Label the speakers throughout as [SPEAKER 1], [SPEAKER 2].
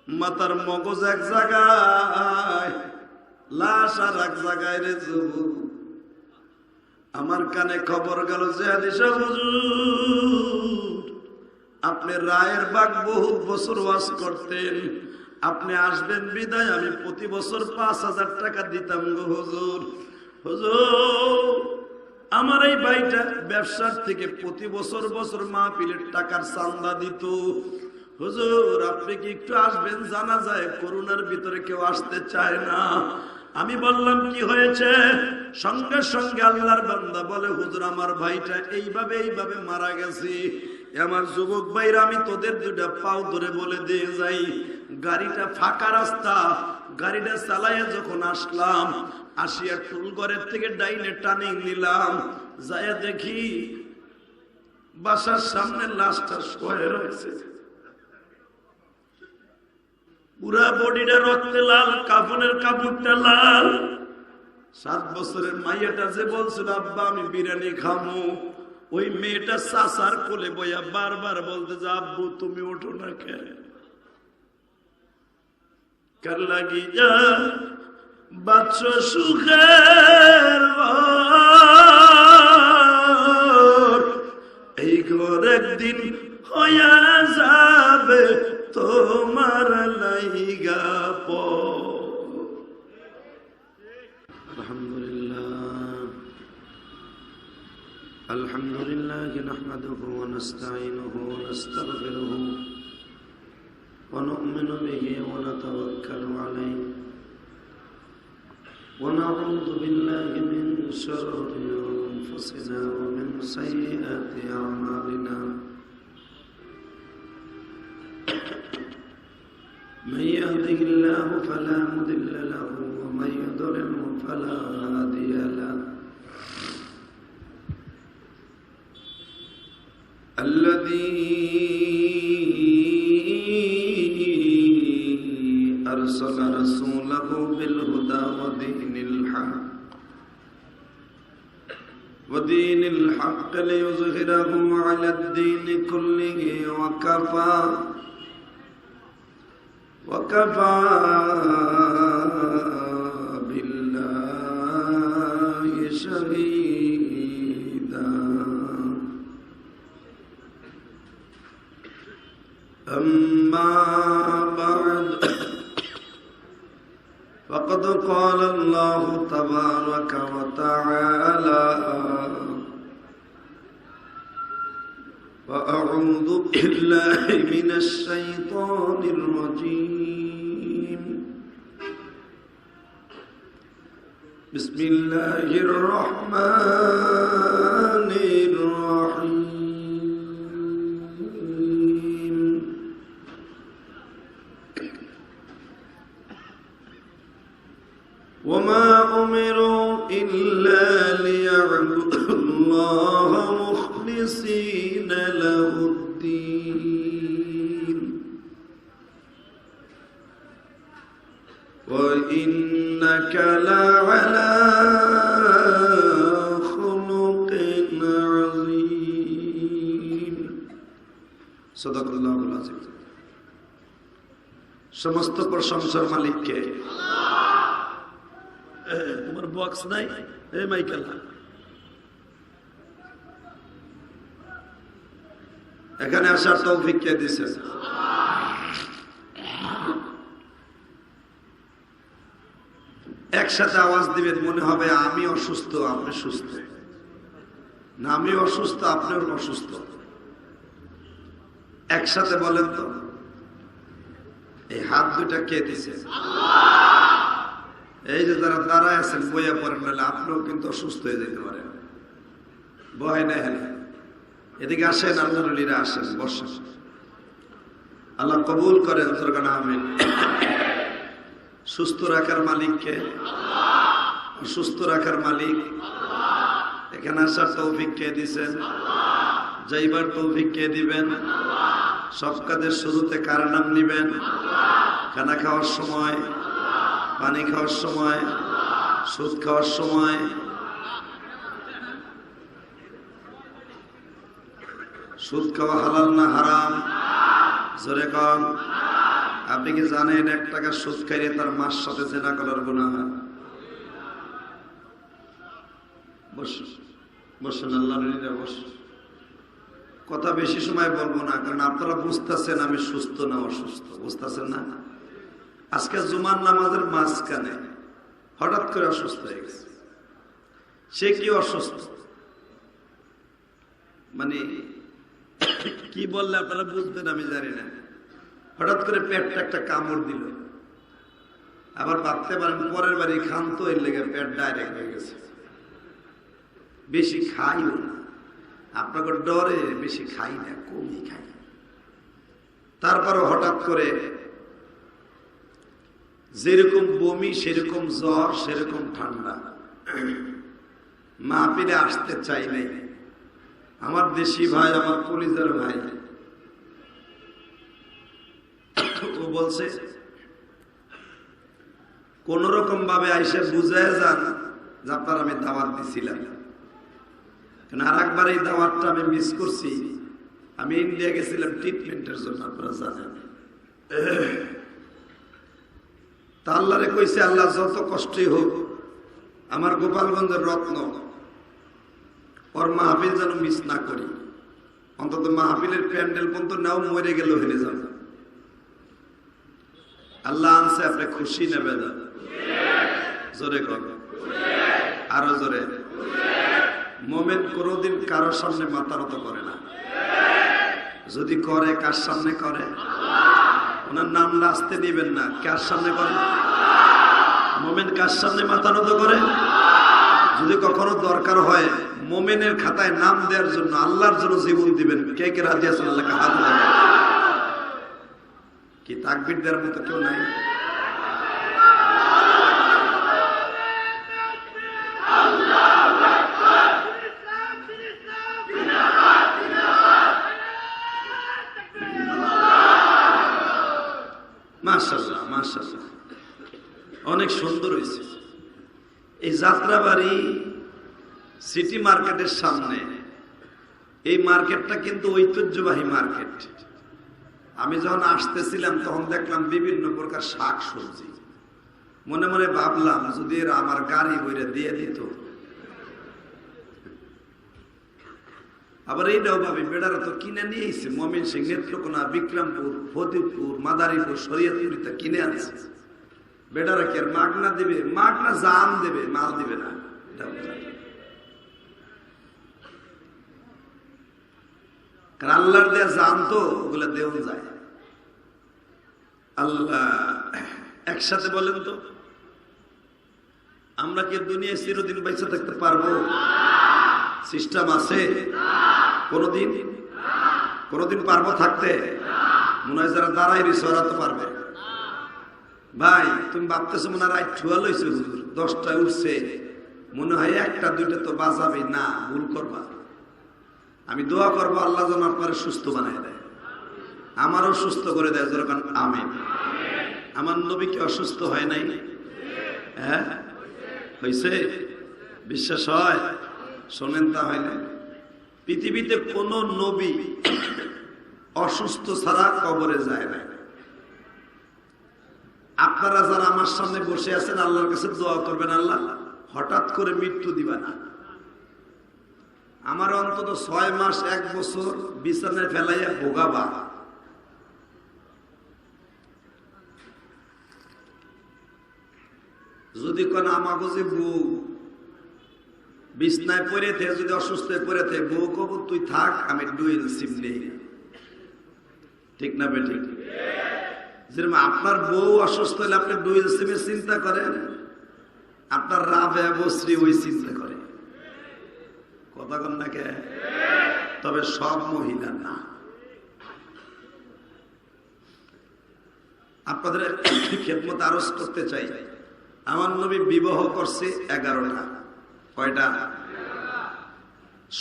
[SPEAKER 1] মাথার মগজ এক জায়গায়, লাশ আর এক জায়গায় রে যুবক। আমার কানে খবর গেল যে আদিশা হুজুর আপনি রায়ের বাগ বহুত বছর ওয়াজ করতেন, আপনি আসবেন বিদায় আমি প্রতি বছর ৫,০০০ টাকা দিতাম গো হুজুর। হুজুর আমার এই ভাইটা ব্যবসার থেকে প্রতি বছর বছর মাহফিলের টাকার চান্দা দিত। হুজুর আপনি কি একটু আসবেন, জানা যায় করোনার ভিতরে কেউ আসতে চায় না। আমি বললাম কি হয়েছে? সঙ্গে সঙ্গে আল্লাহর বান্দা বলে হুজুর আমার ভাইটা এইভাবে মারা গেছে। আমার যুবক ভাইরা আমি তোদের দুটা পাও ধরে বলে দিয়ে যাই, গাড়িটা ফাঁকা রাস্তা, গাড়িটা চালাইয়া যখন আসলাম, আসিয়া টুল ঘরের থেকে ডাইনে টানে নিলাম, যাইয়া দেখি বাসার সামনে লাশটা শুয়ে রয়েছে, পুরা বডিটা রক্তে লাল, কাফনের কাপড়টা লাল। 7 বছরের মাইয়াটা যে বলছিল আব্বা আমি বিরিয়ানি খামো, ওই মেয়েটা চাচার কোলে বইয়া বারবার বলতে যে আব্বু তুমি ওঠো না কেন, কার লাগি যা বাচ্চ সুখের ঘর, এই ঘর একদিন হইয়া যাবে তোমার লাইগা প। আলহামদুলিল্লাহ নাহমাদুহু ওয়া নাস্তাঈনুহু ওয়া নাস্তাগফিরুহু ওয়া নু'মিনু বিহি ওয়া নাতাওয়াক্কালু আলাইহি ওয়া নাউযু বিল্লাহি মিন শুরুরি আনফুসিনা ওয়া মিন সাইয়্যাতি আ'মালিনা। من يهده الله فلا مضل له ومن يضلل فلا هادي له. الذي أرسل رسوله بالهدى ودين الحق ليظهره على الدين كله وكفى بالله شهيدا. أما بعد فقد قال الله تبارك وتعالى وأعوذ بالله من الشيطان الرجيم. بسم الله الرحمن الرحيم. وما أمروا إلا ليعبدوا الله مخلصين له الدين وإنك لعلى خلق عظيم. صدق الله العظيم. সমস্ত প্রশংসার মালিক কে? তোমার বক্স নাই? এই মাইকেল এখানে আসার তৌফিক কে দিয়েছে? একসাথে আওয়াজ দিবেন, মনে হবে আমি অসুস্থ আপনি সুস্থ, না আমি অসুস্থ আপনি অসুস্থ। একসাথে বলেন তো, এই হাত দুটা কে দিছে? এই যে যারা দাঁড়ায় আছেন বইয়া পড়েন, নাহলে আপনিও কিন্তু অসুস্থ হয়ে যেতে পারেন। ভয় নেই, এদিকে আসেন, আল্লাহর ওলিরা আসেন, বসেন। আল্লাহ কবুল করেন, দরকার আমিন। সুস্থ রাখার মালিক কে? সুস্থ রাখার মালিক। এখানে আসার তৌফিক কে দিছেন? যাইবার তৌফিক কে দিবেন? সব কাজের শুরুতে কার নাম নিবেন? খানা খাওয়ার সময়, পানি খাওয়ার সময়, সুদ খাওয়ার সময়, সুদ খাওয়া হালাল না হারাম? জোরে কন। আপনি কি জানেন 1 টাকা সুদ খাইলে তার মার সাথে জেনা করার গুনাহ হয়? বসুন আল্লাহর বসুন। কথা বেশি সময় বলবো না, কারণ আপনারা বুঝতেছেন আমি সুস্থ না অসুস্থ, বুঝতেছেন না? আজকে জুমার নামাজের মাঝখানে হঠাৎ করে অসুস্থ হয়ে গেছে। সে কি অসুস্থ মানে কি বললে আপনারা বুঝবেন আমি জানি না। হঠাৎ করে পেটটা একটা কামড় দিল, আবার ভাবতে পারেন পরের বাড়ি খান তো এর লেগে পেট ডাইরেক্ট হয়ে গেছে। বেশি খাইও না, আপনাকে ডরে বেশি খাই না, কমই খাই। তারপরে হঠাৎ করে যেরকম বমি সেরকম জ্বর সেরকম ঠান্ডা, মাহফিলে আসতে চাই নাই। আমার দেশি ভাই, আমার কলিজার ভাই, ও বলছে কোন রকম ভাবে আইসে বুঝায় যান যে আপনার আমি দাওয়াত দিছিলাম। আর একবার এই দাওয়াতটা আমি মিস করছি। আমি ইন্ডিয়া গেছিলাম ট্রিটমেন্টের জন্য, আপনারা জানেন। তা আল্লাহরে কইছে, আল্লাহ যত কষ্টই হোক আমার গোপালগঞ্জের রত্ন ওর মাহফিল যেন মিস না করি। অন্তত মাহফিলের প্যান্ডেল পর্যন্ত নাও মরে গেল হয়ে যাবে। আল্লাহ আনছে, আপনি খুশি নেবে যান। জোরে কর, আরো জোরে। মোমেন কোনদিন কারো সামনে মাথা নত করে না, যদি করে কার সামনে করে? ওনার নাম আসতে দিবেন না, কার সামনে করে? মোমেন কার সামনে মাথা নত করে? যদি কখনো দরকার হয় মোমেনের খাতায় নাম দেওয়ার জন্য, আল্লাহর জন্য জীবন দিবেন। কে কে রাজি আছেন? আল্লাহকে হাত দেবেন। কি তাকবীর দেওয়ার মতো কেউ নাই? মাশাআল্লাহ মাশাআল্লাহ, অনেক সুন্দর হয়েছে। এই যাত্রাবাড়ি সিটি মার্কেটের সামনে, এই মার্কেটটা কিন্তু ঐতিহ্যবাহী মার্কেট। আমি যখন আসতেছিলাম তখন দেখলাম বিভিন্ন প্রকার শাক সবজি। মনে মনে ভাবলাম যদি এরা আমার গাড়ি বইরে দিয়ে দিত। আবার এইটাও ভাবি বেড়ারা তো কিনে নিয়েছে, ময়মনসিংহ, নেত্রকোনা, বিক্রমপুর, ফতিপুর, মাদারীপুর, শরীয়তপুরিতে কিনে আনছে। বেটারা কি আর মাগনা দেবে? মাগনা জান দেবে, মাল দিবে না। আল্লাহর দেয়া জান তো ওগুলা দেওয়া যায়। আল্লাহ একসাথে বলেন তো, আমরা কি দুনিয়ায় চিরদিন বেঁচে থাকতে পারবো? সিস্টেম আছে? কোনদিন পারবো থাকতে? মনে হয় যারা দাঁড়াই রয়েছে ওরা তো পারবে। ভাই তুমি ভাবতেছো মনে হয় 12 হয়েছে, 10টায় উঠছে, মনে হয় 1টা 2টা তো বাজাবে না, ভুল করবা। আমি দোয়া করবো আল্লাহ যেন আপনারা সুস্থ বানায় দেয়, আমারও সুস্থ করে দেয়। যেরকম আমিন। আমার নবী কি অসুস্থ হয় নাই? হ্যাঁ হয়েছে, বিশ্বাস হয়? শোনেন তা হয় না। পৃথিবীতে কোন নবী অসুস্থ ছাড়া কবরে যায় না। আপনারা যারা আমার সামনে বসে আছেন আল্লাহর কাছে দোয়া করবেন, আল্লাহ হঠাৎ করে মৃত্যু দিবা না। আমার অন্তত 6 মাস 1 বছর বিছানায় ফেলাইয়া ভোগাবা। যদি কোন আমাকে যে বউ বিছনায় পড়ে থেকে যদি অসুস্থ হয়ে পড়ে থাকে, বউ কব তুই থাক, আমি ডুয়েল সিম নেই। ঠিক না বেঠিক? যেরকম আপনার বউ অসুস্থ হলে আপনি ডুয়েল সিমের চিন্তা করেন, আপনার রাবে বসরি ওই চিন্তা করে। কথা কন না কে? তবে সব মহিলা না। আপনাদের খেদমত আরজ করতে চাই, আমার নবী বিবাহ করছে 11টা। কয়টা?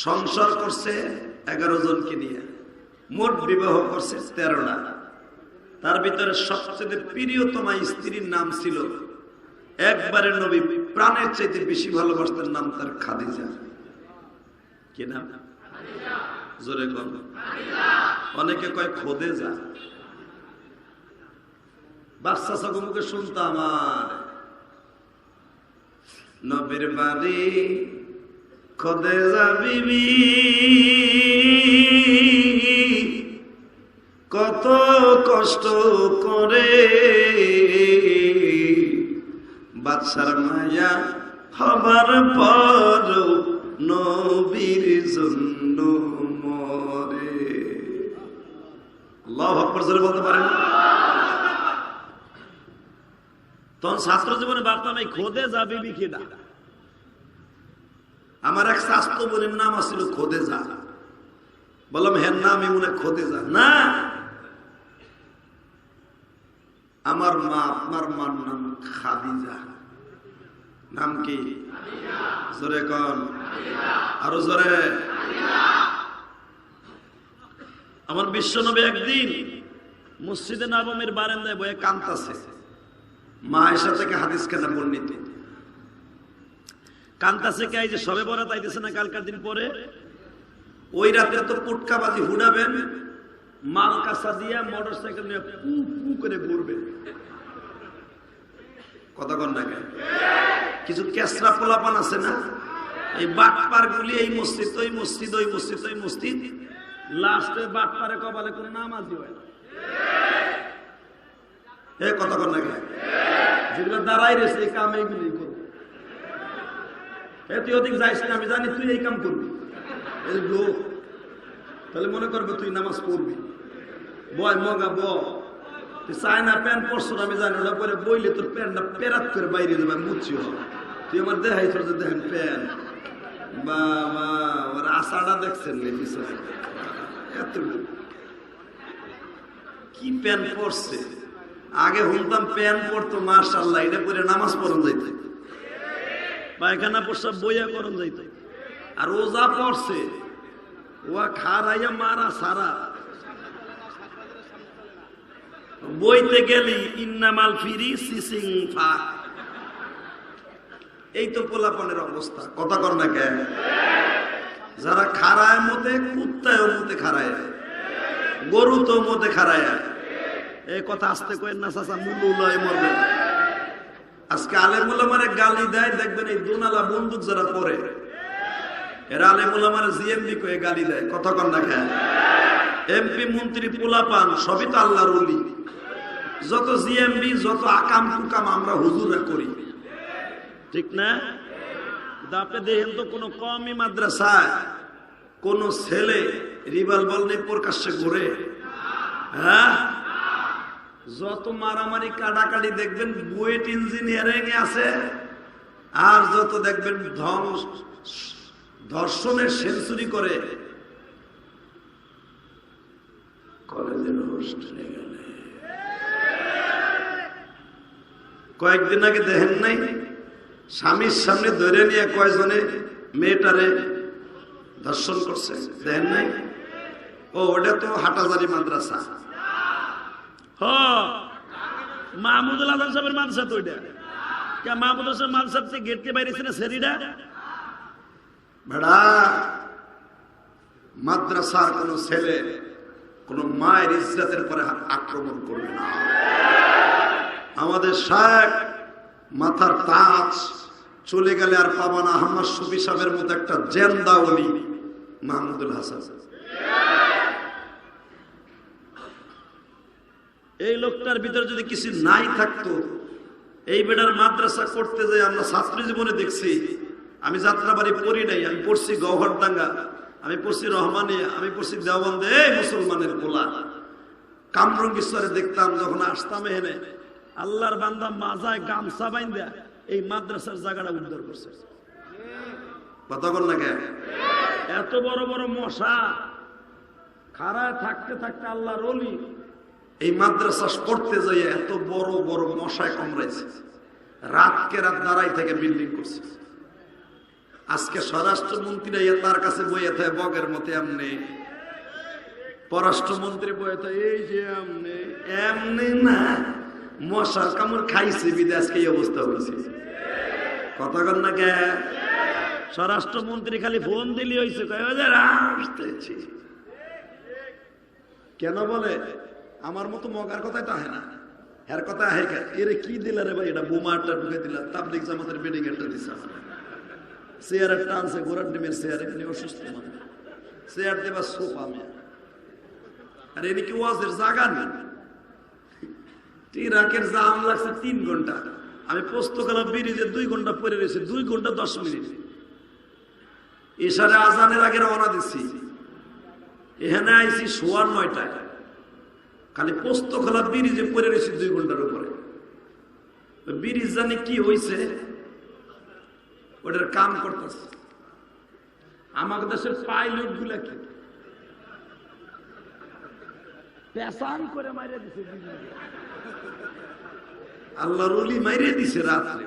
[SPEAKER 1] সংসার করছে 11 জনকে নিয়ে, মোট বিবাহ করছে 13টা। তার ভিতরে সবচেয়ে প্রিয়তমা স্ত্রীর নাম ছিল, একবারে নবী প্রাণের চাইতে বেশি ভালোবাসতেন, নাম তার খাদিজা। কি নাম? জোরে কর। অনেকে কয় খোদেজা। বাচ্চা মুখে শুনতাম আর নবীর বাড়ি খোদেজা বিবি কত কষ্ট করে বাদশার মায়া হবার পর নবীর জন্য মরে। আল্লাহু আকবার জোরে বলতে পারেন। তখন ছাত্র জীবনে ভাবতাম এই খোদেজা বিবি কিনা। আমার এক স্বাস্থ্য বোনের নাম আসছিল খোদেজা। বললাম হ্যাঁ নামই মনে খোদেজা না, আমার মা আপনার মার নাম খাদিজা। নাম কি? জোরে কন, আরো জোরে। আমার বিশ্বনবী একদিন মসজিদে নববীর বারান্দায় বসে কাঁদতেছে। মা আয়েশা থেকে হাদিস কেনা বর্ণিত। কান্তাসে কে? যে সবে বরাত আইতেছে না কালকার দিন পরে, ওই রাতে তো পুটকাবাজি হুড়াবেন, মাল কাঁচা দিয়া মোটর সাইকেল নিয়ে পু পু করে ঘুরবেন। কথা কন না কেন? কিছু কেসরা পোলাপান আছে না, এই বাটপার গুলি এই মসজিদ ওই মসজিদ, ওই মসজিদ ওই মসজিদ, লাস্টে বাটপারে কপালে কোনো নামাজি হয় না। এ কথা কন না কেন? যেগুলো দাঁড়াই রয়েছে এই কাম এইগুলি করবে। তুই ওদিক যাইস না, আমি জানি তুই এই কাম করবি। এই লোক তাহলে মনে করবে তুই নামাজ পড়বি। বয় মগা ব তুই চাই না প্যান্ট পরছো, আমি জানি ওটা পরে বইলে তোর প্যান্টটা পেরাত করে বাইরে যাবে, মুচ্ছি। তুই আমার দেখাই তোর যে দেখেন প্যান্ট বাবা, ওর আশাটা দেখছেন পিছনে এত কি প্যান্ট পরছে। আগে শুনতাম প্যান্ট পরতো মাশাআল্লাহ, এটা পরে নামাজ পড়ন যাইতে, পায়খানা প্রস্রাব বইয়া করন যাইতে। আর ও যা পড়ছে ও খারাইয়া মারা সারা। বইতে গেলি ইন্নামাল ফিরি সিসিং ফা। এই তো পোলাপনের অবস্থা। কথা কর না কেন? যারা খারায় মতে, কুত্তায় মতে খারায়, গরু তো মতে খারায়। এই কথা আসতে কয়েন না চাচা, মুলুলয় মরবে। আজকে আলেমুল আমারে গালি দেয়, দেখবেন এই দুনালা বন্দুক যারা পরে এরা আলেমুল আমার জিএমবি কয়ে গালি দেয়। কথা কন না কেন? এমপি মন্ত্রী পোলাপান সবই তো আল্লাহর ওলি। যত জিএমবি যত আকাম কুকাম আমরা হুজুররা করি, ঠিক না? আপনি দেখেন তো কোন কওমি মাদ্রাসায় কোন ছেলে রিভলভার নিয়ে প্রকাশ্যে ঘুরে? হ্যাঁ, যত মারামারি কাটাকাটি দেখবেন বুয়েট ইঞ্জিনিয়ারিং আছে, আর যত দেখবেন ধর্ষণের সেঞ্চুরি করে কলেজের হোস্টেলে গেলে। কয়েকদিন আগে দেখেন নাই স্বামীর সামনে ধরে নিয়ে কয়জনে মেয়েটারে ধর্ষণ করছে? দেখেন নাই? ও ওটা তো হাটাজারি মাদ্রাসা। মাহমুদুল আজম সাহেবের মাদ্রাসা তো ওইটা। মাহমুদ হাসান মাদ্রাসা থেকে গেটকে বাইরেছে না সেরিটা ভেড়া। মাদ্রাসার কোন ছেলে কোন মায়ের ইজ্জতের পরে আক্রমণ করবে না। আমাদের শেখ মাথার তাজ চলে গেলে আর পাবা না আহমদ শফি সাহেবের মতো একটা জেন্দা ওলি মাহমুদুল হাসান। এই লোকটার ভিতরে যদি কিছু নাই থাকতো, এই বেটার মাদ্রাসা করতে যাই আমরা ছাত্র জীবনে দেখছি। আমি যাত্রাবাড়ি পড়ি নাই, আমি পড়ছি গওহরডাঙ্গা, আমি পড়ছি রহমানিয়া, আমি পড়ছি দেওবন্দে। এই মুসলমানের গোলা কামরঙ্গীশ্বরে দেখতাম যখন আসতাম এনে, আল্লাহর বান্দা মাজায় গামছা বাইন্দা এই মাদ্রাসার জায়গাটা উদ্ধার করছে। কথা বল না কেন? এত বড় বড় মশা খাড়ায় থাকতে থাকতে আল্লাহর ওলি এই মাদ্রাসা পড়তে যাই এত বড় বড় মশায় কামড়াইছে, রাতকে রাত দাঁড়াই থেকে বিল্ডিং করছে। আজকে স্বরাষ্ট্রমন্ত্রী তার কাছে বইয়ে থাকে বগের মতো এমনি, পররাষ্ট্রমন্ত্রী বইয়ে থাকে এই যে এমনি এমনি না, মশার কামড় খাইছে বিদে আজকে এই অবস্থা হয়েছে। কথা কন না কে? স্বরাষ্ট্রমন্ত্রী খালি ফোন দিলি হয়েছে কেন বলে আমার মতো মগার কথাই তাহে না। এর কথা হেকা এরে কি দিলা রে ভাই, এটা বোমাটা ঢুকে দিলা, তাবলিগ জামাতের বেডিং একটা দিছে আমার। চেয়ারের টানছে গোড়ার ডিমের চেয়ার, এমনি অসুস্থ মানুষ, চেয়ার দেবা সোফা আমি। আর এর কি ওয়াজের জায়গা নেই। ইরাকের জাম লাগছে 3 ঘন্টা, আমি পোস্তকলা ব্রিজে 2 ঘন্টা পরে রয়েছি, 2 ঘন্টা 10 মিনিট। ইশারে আজানের আগে রওনা দিচ্ছি, এখানে আইছি 9:15টায়, খালি পোস্তকলা ব্রিজে পরে রয়েছি 2 ঘন্টার উপরে। ব্রিজ জানি কি হয়েছে, ওটার কাম করতেছে। আমাদের দেশের পাইলট গুলা কি পেশান করে মাইরে দিছে, আল্লাহর ওলি মাইরে দিছে রাত্রে,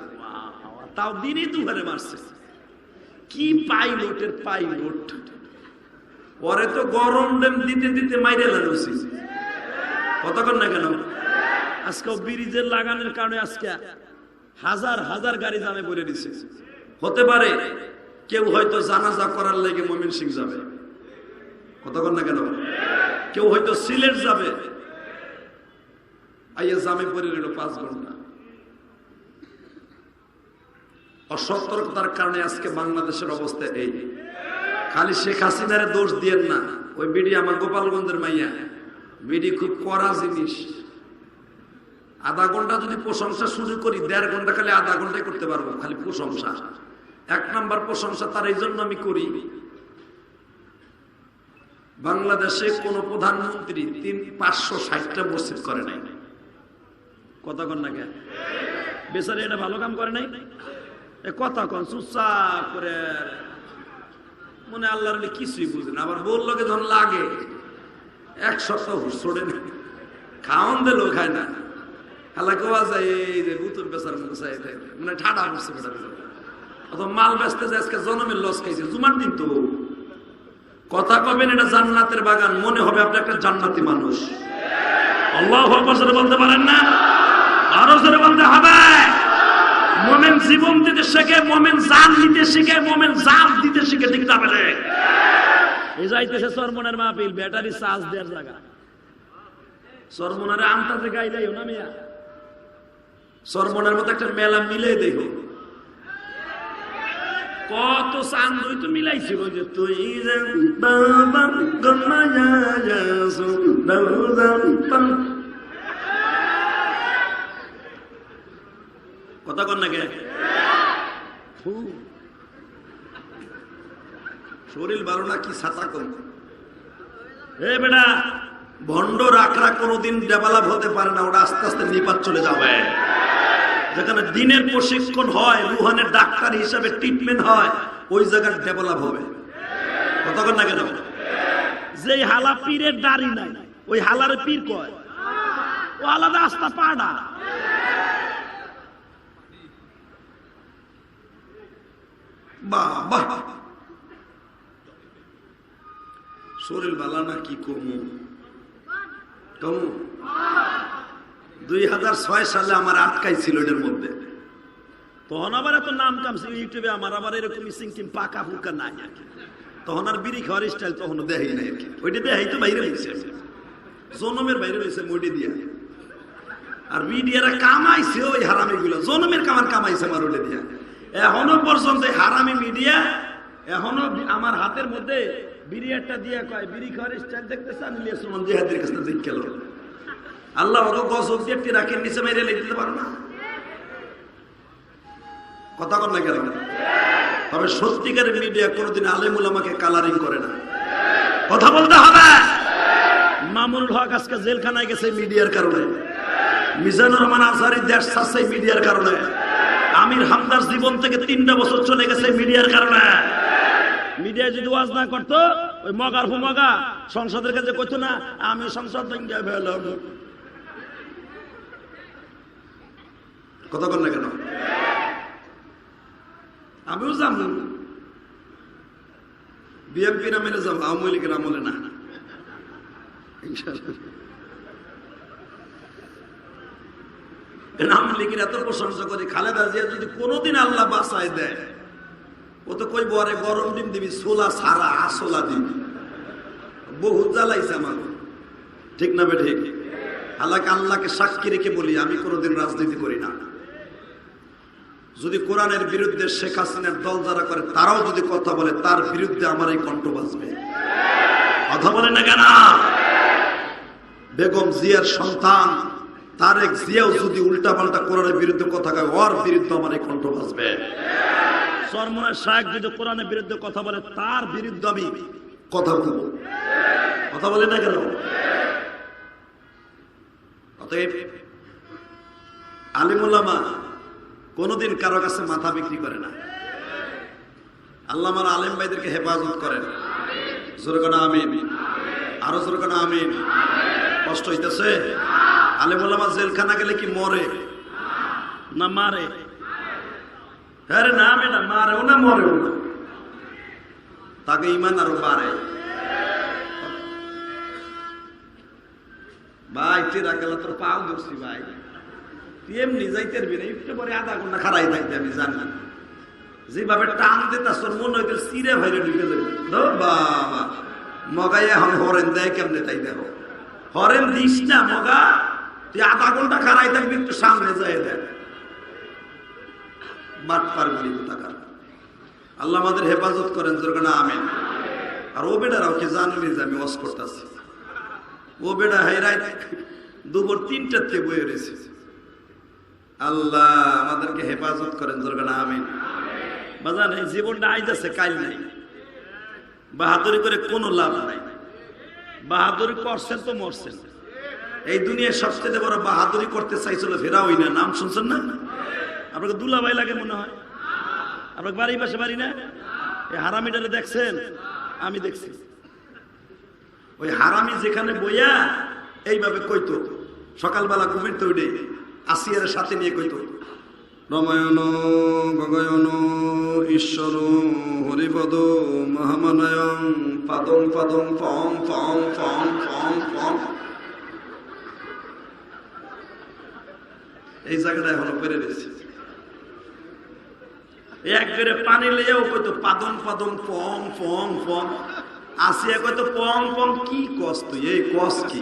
[SPEAKER 1] তাও দিনে দুপুরে মারছে। কি পাইলটের পাইলট, পরে তো গরম ডেম দিতে দিতে মাইরে লাগছে। কতক্ষণ না কেন আজকে ব্রিজের লাগানোর কারণে আজকে হাজার হাজার গাড়ি জামে পড়ে দিছে। হতে পারে কেউ হয়তো জানাজা করার লেগে ময়মনসিংহ যাবে, কতক্ষণ না কেন, কেউ হয়তো সিলেট যাবে, আইয়া জামে পড়ে রইল 5 ঘন্টা। অসতর্কতার কারণে আজকে বাংলাদেশের অবস্থা এই। খালি শেখ হাসিনারে দোষ দিয়েন না, ওই বিডি আমার গোপালগঞ্জের মাইয়া, বিডি খুব কড়া জিনিস। আধা ঘন্টা যদি প্রশংসা শুরু করি, 1.5 ঘন্টা খালি আধা ঘন্টায় করতে পারবো, খালি প্রশংসা। 1 নম্বর প্রশংসা তার এই জন্য আমি করি, বাংলাদেশে কোন প্রধানমন্ত্রী 560টা মসজিদ করে নাই। কতক্ষণ না কেন বেচারে এটা ভালো কাম করে নাই, কথা কন চুপচা করে মনে আল্লাহর কিছুই বুঝেন। আবার বললো যখন লাগে 1 সপ্তাহ ছোড়ে না, খাওয়ান দিলেও খায় না। আল্লাহ কোয়া যায় এই যে বুতুর বেচার মুখ চাই মানে ঠাডা করছে বেটা, অথবা মাল বেচতে যায় আজকে জনমের লস খাইছে। জুমার দিন তো কথা কবেন এটা জান্নাতের বাগান, মনে হবে আপনি একটা জান্নাতি মানুষ। আল্লাহু আকবার জোরে বলতে পারেন না? আরো জোরে বলতে হবে। মোমেন জীবন দিতে শেখে, মোমেন জান দিতে শিখে, মোমেন জান দিতে শিখে, ঠিক যাবে রে। এই যাইতেছে সরমনের মাহফিল, ব্যাটারি চার্জ দেওয়ার জায়গা। সরমনারে আমটাতে গাইলাইও না মিয়া, সরমনের মতো একটা মেলা মিলে দেখো, কত চান্দ তো মিলাইছিল যে তুই কথা কর না কে শরীর ভালো না কি ছাতা কম। এ বেটা ভণ্ড রাখরা কোনোদিন ডেভেলপ হতে পারে না, ওটা আস্তে আস্তে নিপাত চলে যাবে। যেখানে দিনের প্রশিক্ষণ হয়, রুহানের ডাক্তার হিসাবে ট্রিটমেন্ট হয়, ওই জায়গায় ডেভেলপ হবে। কতক্ষণ না কেন যে হালা পীরের দাড়ি নাই, ওই হালারে পীর কয়, ও আলাদা আস্তা পাড়া। বাহ বাহ, শরীর বালা না কি কমু কমু। 2006 সালে আমার আটকাইছিল এটার মধ্যে, তখন আবার এত নাম কামছে ইউটিউবে আমার, আবার এরকম সিংকিম পাকা ফুকা নাই। তখন আর বিড়ি খাওয়ার স্টাইল তখনও দেখাই নাই আর কি, ওইটা দেখাই তো বাইরে হয়েছে, জনমের বাইরে হয়েছে মোটে দিয়া। আর মিডিয়ারা কামাইছে ওই হারামি গুলো, জনমের কামাইছে আমার ওটা দিয়া। এখনো পর্যন্ত হারামি মিডিয়া এখনো আমার হাতের মধ্যে বিড়ি একটা দিয়ে কয় বিড়ি খাওয়ার স্টাইল দেখতেছে, আমি লিয়াসুমান জিহাদের কাছে দেখ গেল। আল্লাহ ওকে গজব দিয়ে টিরাকের নিচে মেরে লেগে দিতে পারো না। কথা কর না কেন? তবে সত্যিকারের মিডিয়া কোনোদিন আলেমুল আমাকে কালারিং করে না, কথা বলতে হবে। মামুনুল হক আজকে জেলখানায় গেছে মিডিয়ার কারণে, মিজানুর রহমান আজহারি দেশ ছাড়ছে মিডিয়ার কারণে, আমির হামদার জীবন থেকে 3টা বছর চলে গেছে মিডিয়ার কারণে। মিডিয়া যদি ওয়াজ না করতো, ওই মগার হুমগা সংসদের কাছে কইতো না আমি সংসদ ভেঙে ফেলাম। কথা বল না কেন? আমিও যাবো, বিএনপি না মেনে যাবো, আওয়ামী লীগের আমলে না ইনশাআল্লাহ। আওয়ামী লীগের এত প্রশংসা করি, খালেদা জিয়া যদি কোনোদিন আল্লাহ বাঁচায় দেয়, ও তো কই বরে গরম ডিম দিবি, ছোলা ছাড়া আসলা দিবি। বহুত জ্বালাইছে আমার, ঠিক না বে ঠিক? হালাকে আল্লাহকে সাক্ষী রেখে বলি, আমি কোনোদিন রাজনীতি করি না। যদি কোরআনের বিরুদ্ধে শেখ হাসিনার দল যারা করে তারাও যদি কথা বলে, তার বিরুদ্ধে আমার এই কণ্ঠ বাজবে। কথা বলে না কেন? বেগম জিয়ার সন্তান তারেক জিয়াও যদি উল্টা পাল্টা কোরআনের বিরুদ্ধে কথা কয়, ওর বিরুদ্ধে আমার এই কণ্ঠ বাজবে। সরমনার শায়েখ যদি কোরআনের বিরুদ্ধে কথা বলে, তার বিরুদ্ধে আমি কথা বলবো। কথা বলে না কেন? অতএব আলিম উলামা কোনদিন কারো কাছে মাথা বিক্রি করে না। আল্লাহ আমার আলেম ভাইদেরকে হেফাজত করেন। জোরে কোন আমিন, আরো জোরে কোন আমিন। কষ্ট হইতেছে? আলেম উলামা জেলখানা গেলে কি মরে না মারে? হ্যাঁ না বেটা, মারেও না মরেও না, তাকে ইমান আরো বাড়ে। ভাই টেরা গেলা তোর পাও ধরছি ভাই, তুই এমনি যাইতে পারবি না, একটু পরে আধা ঘন্টা খারাই থাকতে আমি জানি। যেভাবে টান দিতা তোর মনে হইতে চিরে ভাইরে ঢুকে যাবে। বাবা মগাই এখন হরেন দেয় কেমনে তাই দেখো। হরেন দিস না মগা, তুই আধা ঘন্টা খারাই থাকবি, একটু সামনে যাই দেখ। বাট পার গুলি কোথাকার। আল্লাহ আমাদের হেফাজত করেন, জোরে না আমিন। আর ও বেটারাও কি জানেনি যে আমি ওয়াজ করতেছি? ও বেটা হাইরাই দুপুর 3টার থেকে বয়ে রয়েছে। আল্লাহ আমাদেরকে হেফাজত করেন, জোরে না আমিন। বাজান এই জীবনটা আইতাছে, কাল নাই। বাহাদুরি করে কোনো লাভ নাই। বাহাদুরি করছেন তো মরছেন। এই দুনিয়ায় সবচেয়ে বড় বাহাদুরি করতে চাইছিল ফেরাওই না। নাম শুনছেন না? আপনাকে দুলাভাই লাগে মনে হয়। আপনাকে বাড়ি পাশে বাড়ি না? এই হারামিটারে দেখছেন? আমি দেখছি। ওই হারামি যেখানে বইয়া এইভাবে কইতো, সকালবেলা ঘুমির তৈরি আসিয়ার সাথে নিয়ে কইতো, রমায়ণ গগয়ন ঈশ্বর হরিপদ মহামানয়ং পাদং পাদং ফং ফং ফং ফং ফং। এই জায়গাটা এখনো পেরে রয়েছে। একবারে পানি লেও কইতো পাদং পাদং ফং ফং ফং। আসিয়া কইতো পং পং। কি কস তুই? এই কস কি?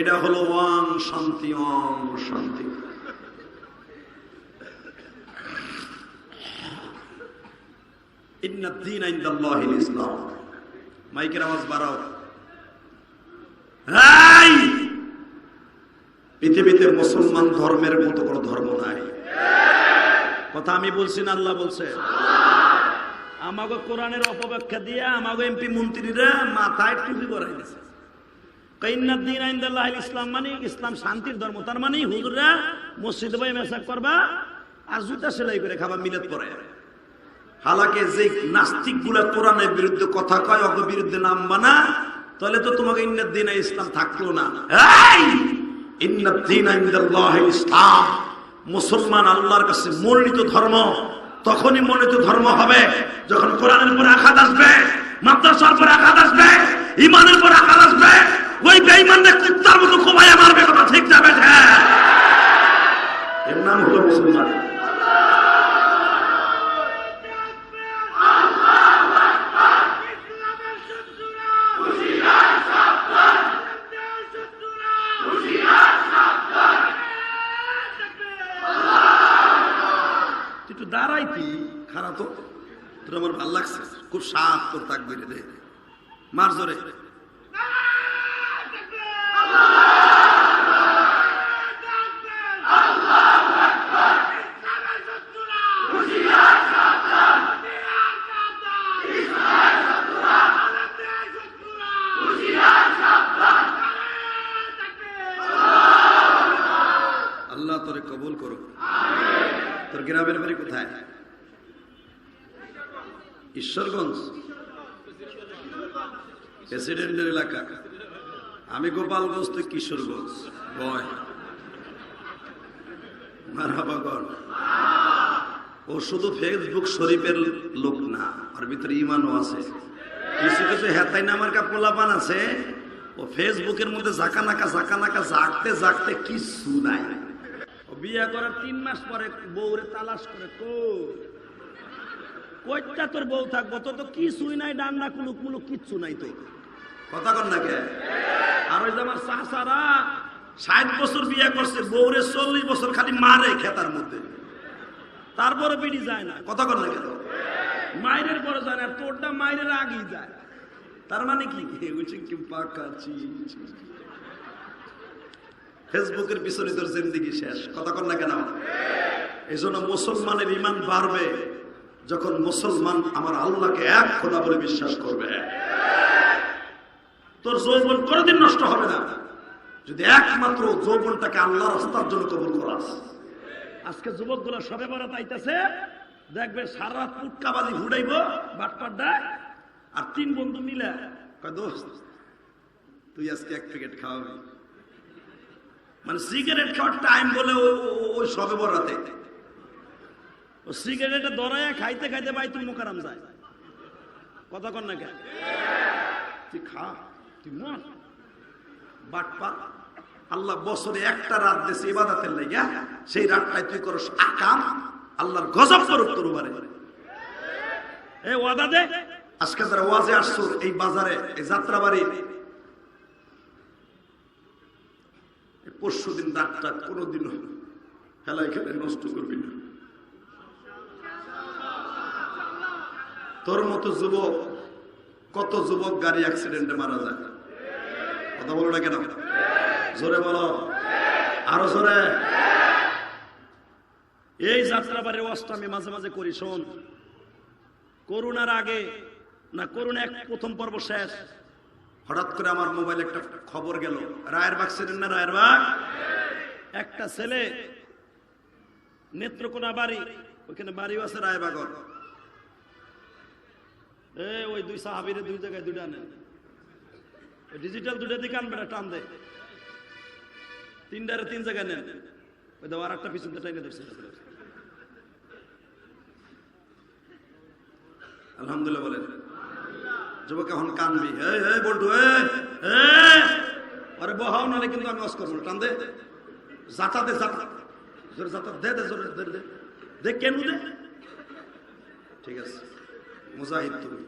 [SPEAKER 1] এটা হলো ওয়াং শান্তি, ওং শান্তি। ইন্নাদ-দীন ইনদাল্লাহিল ইসলাম। মাইকের আওয়াজ বাড়াও। এই পৃথিবীতে মুসলমান ধর্মের মতো কোনো ধর্ম নাই। কথা আমি বলছি না আল্লাহ বলছে? আমাকে কোরআনের অপব্যাখ্যা দিয়ে আমাকে এমপি মন্ত্রীরা মাথায় টুপি পরাই দিয়েছে। ইন্নাদ-দীন ইনদাল্লাহিল ইসলাম মানে ইসলাম শান্তির ধর্ম। তার মানে হুজুররা মসজিদে বসে মেসাক করবা আর জুতা সেলাই করে খাবা, মিলাদ পড়ে। হালাকে যে নাস্তিক গুলা কোরআনের বিরুদ্ধে কথা কয়, ওকে বিরুদ্ধে নামবা না, তাহলে তো তোমাকে ইন্নাদ-দীন ইসলাম থাকলো না। এই ইন্নাদ-দীন ইনদাল্লাহিল ইসলাম, মুসলমান আল্লাহর কাছে মনোনীত ধর্ম তখনই মনোনীত ধর্ম হবে যখন কোরআনের উপর আঘাত আসবে, মাদ্রাসার উপর আঘাত আসবে, ইমানের উপর আঘাত আসবে। ওই বেঈমানদের কুত্তার মতো কোবাইয়া মারবে। কথা ঠিক যাবে? এর নাম হলো মুসলমান। একটু দাঁড়াইতি খারাপ তো, তোর আমার ভাল লাগছে, খুব সাপ তোর থাকবে রে। মার জোরে। আল্লাহ তোরে কবুল করো। তোর গ্রামের বাড়ি কোথায়? ঈশ্বরগঞ্জ, প্রেসিডেন্টের এলাকা। আমি গোপালগঞ্জ, তুই কিশোরগঞ্জ। বয় মারহাবাগর। ও শুধু ফেসবুক শরীফের লোক না, ওর ভিতরে ইমানও আছে। কিছু কিছু হেতাই নামার পোলাপান আছে, ও ফেসবুকের মধ্যে জাকানাকা জাগতে জাগতে কিছু নাই। বিয়ে করার 3 মাস পরে বউরে তালাশ করে, কইটা তোর বউ থাকবো? তো কিছুই নাই, ডান্ডা কুলুক মুলুক কিচ্ছু নাই। তো কথা কন না কে? আর ওই যে আমার চাচারা 60 বছর বিয়ে করছে, বউরে 40 বছর খালি মারে খেতার মধ্যে, তারপরে বিড়ি যায় না। কথা কন না কেন? মায়ের পরে যায় না, তোরটা মায়ের আগেই যায়। তার মানে কি? কি পাকা ফেসবুকের পিছনে তোর জিন্দেগি শেষ। কথা কন না কেন? এই জন্য মুসলমানের ইমান বাড়বে যখন মুসলমান আমার আল্লাহকে এক খোদা বলে বিশ্বাস করবে। তোর যৌবন কোনদিন নষ্ট হবে না যদি একমাত্র যৌবনটাকে আল্লাহর রাস্তার জন্য কবুল করাস। আজকে যুবকগুলো সবে বরাত আইতাছে, দেখবে সারা রাত পুটকাবাজি ঘুরাইব বাটপাড্ডায়, আর 3 বন্ধু মিলে কয় দোস্ত তুই আজকে 1 প্যাকেট খাওয়াবি। মানে সিগারেট খাওয়ার টাইম বলে ওই সবে বরাতে ও সিগারেটে দরায়া খাইতে খাইতে বাইতুল মুকাররম যায়। কথা কন না কেন? তুই খা, তুই মর বাটপা। আল্লাহ বছরে একটা রাত দেশে ইবাদতের লাইগা, সেই রাতটাই তুই করস আকাম, আল্লাহর গজব করুক তোর উপরে। এই ওয়াদা দে। আজকে যারা ওয়াজে আসছো এই বাজারে, এই যাত্রাবাড়ি, পরশুদিন রাতটা কোনোদিন খেলায় খেলে নষ্ট করবি না। তোর মতো যুবক, কত যুবক গাড়ি অ্যাক্সিডেন্টে মারা যায়। কথা বলো না কেন? জোরে বলো, আরো জোরে। এই যাত্রাবাড়ির ওয়াজটা আমি মাঝে মাঝে করি। শোন, করোনার আগে না, করোনা প্রথম পর্ব শেষ, হঠাৎ করে আমার মোবাইলে একটা খবর গেল। রায়েরবাগ ছিলেন না? রায়েরবাগ একটা ছেলে, নেত্রকোনা বাড়ি, ওইখানে বাড়িও আছে রায়বাগর। ওই 2 সাহাবীরে 2 জায়গায় 2টা নেন, ডিজিটাল 2টা দিকে আনবে না, টান দেয়। 3টারে 3 জায়গায় নেন, ওই দাও আর একটা পিছন টাইনে ধরছে। আলহামদুলিল্লাহ বলেন। যুবক এখন কানবি, এই বলটু, আরে বহাও নালে কিন্তু আমি ওয়াজ করবো না। টান দে, জাতা দে, জাতা জোরে, জাতা দে দে, জোরে দে দে দে, কেন দে? ঠিক আছে মুজাহিদ, তুমি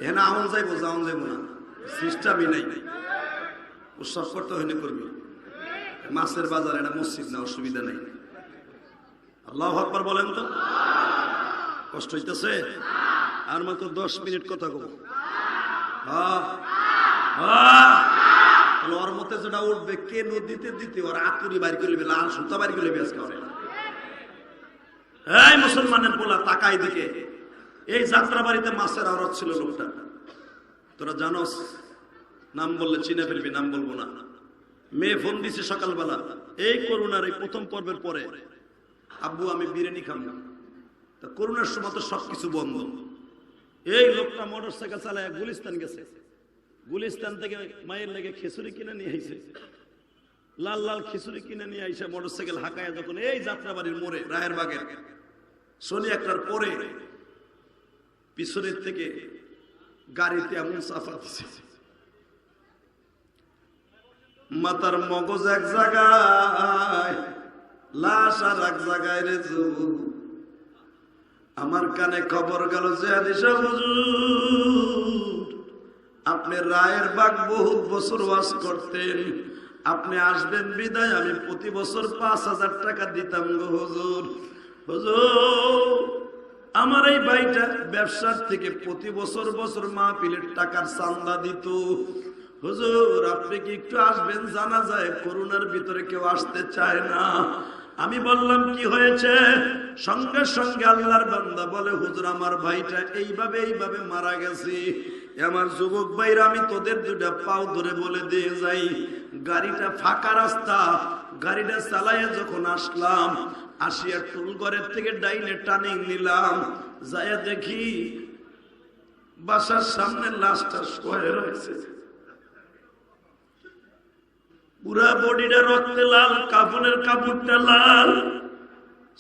[SPEAKER 1] এখানে আমন যাইবো, যাওন যাইবো না, সিস্টেমই নাই। উৎসব করতে হইলে করবি। মাছের বাজার, এটা মসজিদ না, অসুবিধা নেই। আল্লাহু আকবার বলেন তো। কষ্ট হইতেছে? আর মাত্র 10 মিনিট কথা কব। ওর মতে যেটা উঠবে, কে নদীতে দিতে ওর আতুরি বাড়ি করে নেবে, লাল সুতা বাড়ি করে নেবে আজকে। এই মুসলমানের পোলা তাকাই দিকে, এই যাত্রাবাড়িতে মাছের আড়ত ছিল লোকটা। তোরা জানোস, নাম বললে চিনে ফেলবি, নাম বলবো না। মেয়ে ফোন দিছে সকালবেলা, এই করোনার এই প্রথম পর্বের পরে, আব্বু আমি বিরিয়ানি খাবো। তা করোনার সময় তো সবকিছু বন্ধ। এই লোকটা মোটরসাইকেল চালায় গুলিস্তান গেছে, গুলিস্তান থেকে মায়ের লেগে খিচুড়ি কিনে নিয়ে আইছে, লাল লাল খিচুড়ি কিনে নিয়ে আইসে মোটরসাইকেল হাঁকায় যখন এই যাত্রাবাড়ির মোড়ে রায়েরবাগের শনি একটার পরে পিছনের থেকে গাড়িতে এমন চাপা দিছে, মাথার মগজ এক জায়গায়, লাশ আর এক জায়গায়। রে যুবক, আমার কানে খবর গেল যে আদিশা হুজুর, আপনি রায়েরবাগ বহুত বছর ওয়াজ করতেন, আপনি আসবেন বিদায় আমি প্রতি বছর 5,000 টাকা দিতাম গো হুজুর। হুজুর, আমার এই ভাইটা ব্যবসার থেকে প্রতি বছর বছর মাহফিলের টাকার চান্দা দিত। হুজুর, আপনি কি একটু আসবেন? জানা যায় করোনার ভিতরে কেউ আসতে চায় না। আমি বললাম কি হয়েছে? সঙ্গে সঙ্গে আল্লাহর বান্দা বলে, হুজুর আমার ভাইটা এইভাবে এইভাবে মারা গেছে। আমার যুবক ভাইরা, আমি তোদের 2টা পাও ধরে বলে দিয়ে যাই, গাড়িটা ফাঁকা রাস্তা, গাড়িটা চালাইয়া যখন আসলাম, আসিয়া টুল ঘরের থেকে ডাইনে টানিং নিলাম, যাইয়া দেখি বাসার সামনে লাশটা শুয়ে রয়েছে, পুরা বডিটা রক্তে লাল, কাপড়ের কাপড়টা লাল।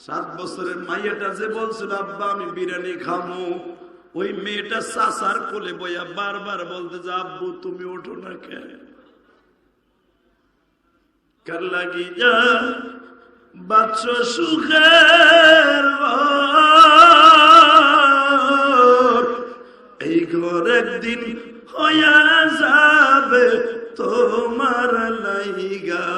[SPEAKER 1] 7 বছরের মাইয়াটা যে বলছিল আব্বা আমি বিরিয়ানি খাবো, ওই মেয়েটা চাচার কোলে বইয়া বারবার বলতে যে আব্বু তুমি ওঠো না কেন, কার লাগি যা বাচ্চ সুখের এই ঘর একদিন হইয়া যাবে তোমার লাইগা